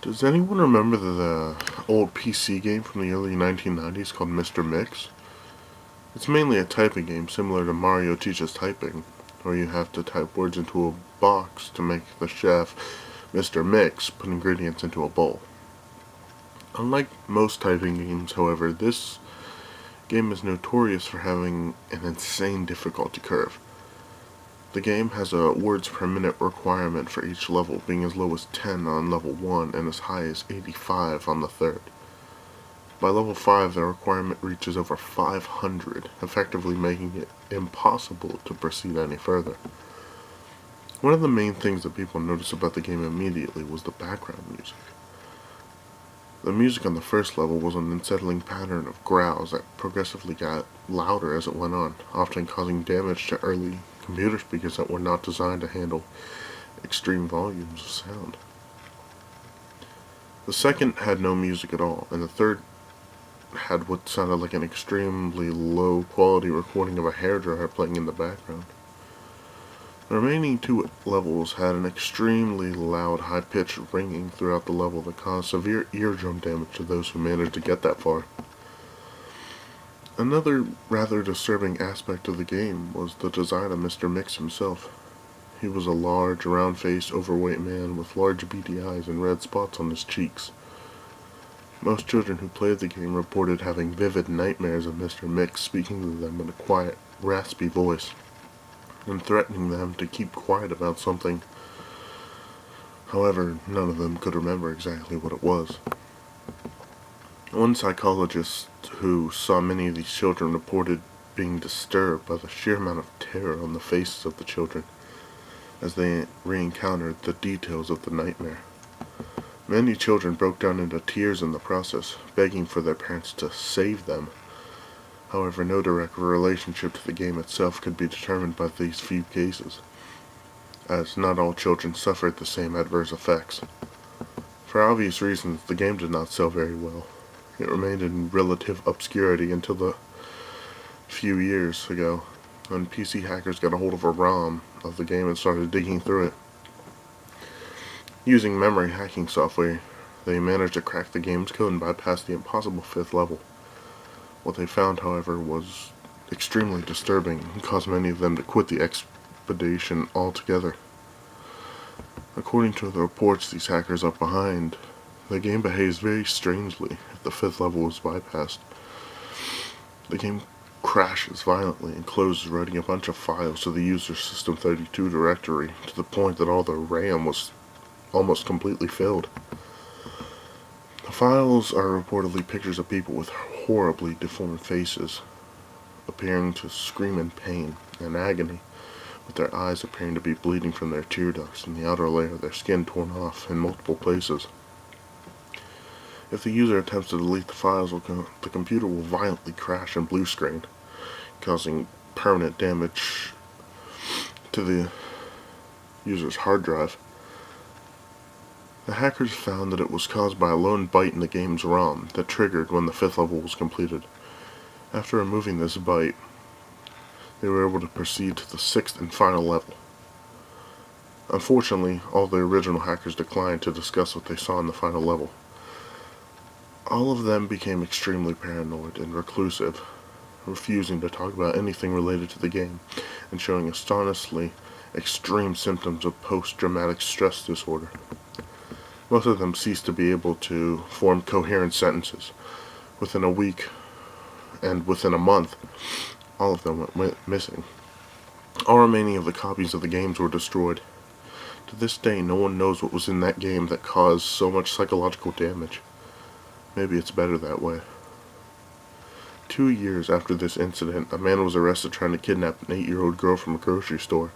Does anyone remember the old PC game from the early 1990s called Mr. Mix? It's mainly a typing game similar to Mario Teaches Typing, where you have to type words into a box to make the chef, Mr. Mix, put ingredients into a bowl. Unlike most typing games, however, this game is notorious for having an insane difficulty curve. The game has a words per minute requirement for each level, being as low as 10 on level 1 and as high as 85 on the third. By level 5, the requirement reaches over 500, effectively making it impossible to proceed any further. One of the main things that people noticed about the game immediately was the background music. The music on the first level was an unsettling pattern of growls that progressively got louder as it went on, often causing damage to early computer speakers that were not designed to handle extreme volumes of sound. The second had no music at all, and the third had what sounded like an extremely low quality recording of a hairdryer playing in the background. The remaining two levels had an extremely loud, high-pitched ringing throughout the level that caused severe eardrum damage to those who managed to get that far. Another rather disturbing aspect of the game was the design of Mr. Mix himself. He was a large, round-faced, overweight man with large beady eyes and red spots on his cheeks. Most children who played the game reported having vivid nightmares of Mr. Mix speaking to them in a quiet, raspy voice, and threatening them to keep quiet about something. However, none of them could remember exactly what it was. One psychologist who saw many of these children reported being disturbed by the sheer amount of terror on the faces of the children as they re-encountered the details of the nightmare. Many children broke down into tears in the process, begging for their parents to save them. However, no direct relationship to the game itself could be determined by these few cases, as not all children suffered the same adverse effects. For obvious reasons, the game did not sell very well. It remained in relative obscurity until a few years ago, when PC hackers got a hold of a ROM of the game and started digging through it. Using memory hacking software, they managed to crack the game's code and bypass the impossible 5th level. What they found, however, was extremely disturbing and caused many of them to quit the expedition altogether. According to the reports these hackers are behind, the game behaves very strangely if the 5th level is bypassed. The game crashes violently and closes, writing a bunch of files to the user's System32 directory to the point that all the RAM was almost completely filled. The files are reportedly pictures of people with horribly deformed faces, appearing to scream in pain and agony, with their eyes appearing to be bleeding from their tear ducts and the outer layer of their skin torn off in multiple places. If the user attempts to delete the files, the computer will violently crash and blue screen, causing permanent damage to the user's hard drive. The hackers found that it was caused by a lone byte in the game's ROM that triggered when the 5th level was completed. After removing this byte, they were able to proceed to the 6th and final level. Unfortunately, all the original hackers declined to discuss what they saw in the final level. All of them became extremely paranoid and reclusive, refusing to talk about anything related to the game, and showing astonishingly extreme symptoms of post-traumatic stress disorder. Most of them ceased to be able to form coherent sentences. Within a week, and within a month, all of them went missing. All remaining of the copies of the games were destroyed. To this day, no one knows what was in that game that caused so much psychological damage. Maybe it's better that way. 2 years after this incident, a man was arrested trying to kidnap an 8-year-old girl from a grocery store.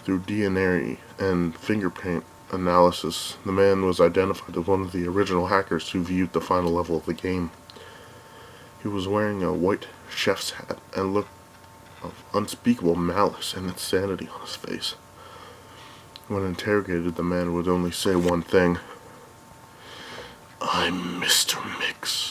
Through DNA and fingerprint analysis, the man was identified as one of the original hackers who viewed the final level of the game. He was wearing a white chef's hat and looked of unspeakable malice and insanity on his face. When interrogated, the man would only say one thing: "I'm Mr. Mix."